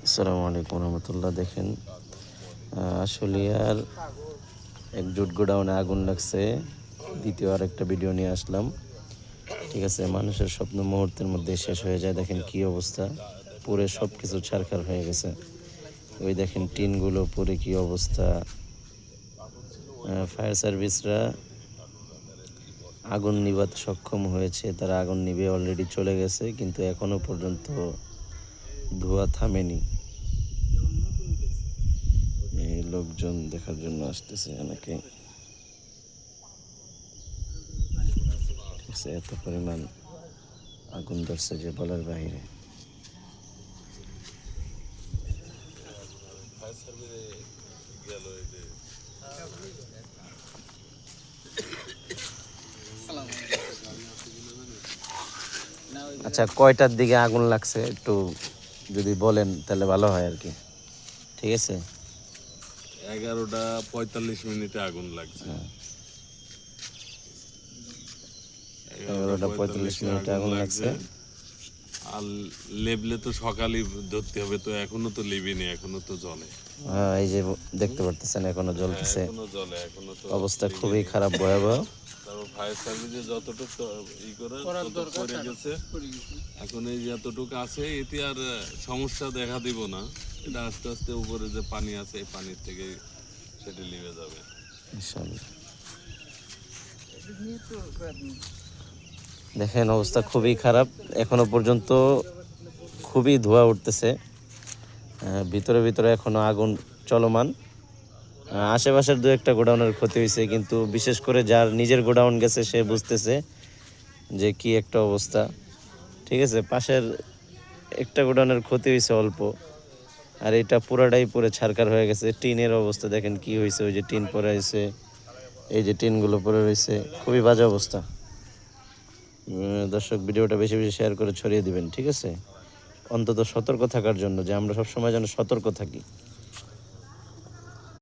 আসসালামু আলাইকুম রহমতুল্লাহ। দেখেন আশুলিয়ার এক জুট গোডাউনে আগুন লাগছে। দ্বিতীয় আরেকটা ভিডিও নিয়ে আসলাম। ঠিক আছে, মানুষের স্বপ্ন মুহূর্তের মধ্যে শেষ হয়ে যায়। দেখেন কি অবস্থা, পুরে সব কিছু ছারখার হয়ে গেছে। ওই দেখেন টিনগুলো পুরে কি অবস্থা। ফায়ার সার্ভিসরা আগুন নিভাতে সক্ষম হয়েছে, তারা আগুন নিভে অলরেডি চলে গেছে, কিন্তু এখনো পর্যন্ত ধোঁয়া থামেনি। এই লোকজন দেখার জন্য আসতেছে অনেকে। ঠিক আছে, এত পরিমাণ আগুন ধরছে যে বলার বাইরে। আচ্ছা, কয়টার দিকে আগুন লাগছে একটু যদি বলেন তাহলে ভালো হয় আর কি। ঠিক আছে, 11:45 আগুন লাগছে। 11:45 আগুন লাগছে। আর লেবলে তো সকালই ধরতে হবে, তো এখনো তো লেবেনি, এখনো তো জলে। হ্যাঁ, এই যে দেখতে পারতেছেন এখনো জ্বলতেছে। এখনো জলে, এখনো তো অবস্থা খুবই খারাপ, ভয়াবহ। তারপর ফায়ার সার্ভিসে যতটুকু করে গেছে, এখন এই যতটুকু আছে এতে আর সমস্যা দেখা দিব না। এটা আস্তে আস্তে উপরে যে পানি আছে এই পানির থেকে সেটা লিভে যাবে ইনশাআল্লাহ। দেখেন অবস্থা খুবই খারাপ, এখনো পর্যন্ত খুবই ধোঁয়া উঠতেছে। ভিতরে ভিতরে এখনো আগুন চলমান। আশেপাশের দু একটা গোডাউনের ক্ষতি হয়েছে, কিন্তু বিশেষ করে যার নিজের গোডাউন গেছে সে বুঝতেছে যে কি একটা অবস্থা। ঠিক আছে, পাশের একটা গোডাউনের ক্ষতি হয়েছে অল্প, আর এটা পুরাটাই পুরো ছারখার হয়ে গেছে। টিনের অবস্থা দেখেন কি হয়েছে, ওই যে টিন পরে হয়েছে, এই যে টিনগুলো পরে রয়েছে, খুবই বাজে অবস্থা। দর্শক, ভিডিওটা বেশি বেশি শেয়ার করে ছড়িয়ে দিবেন। ঠিক আছে, অন্তত সতর্ক থাকার জন্য, যে আমরা সবসময় যেন সতর্ক থাকি।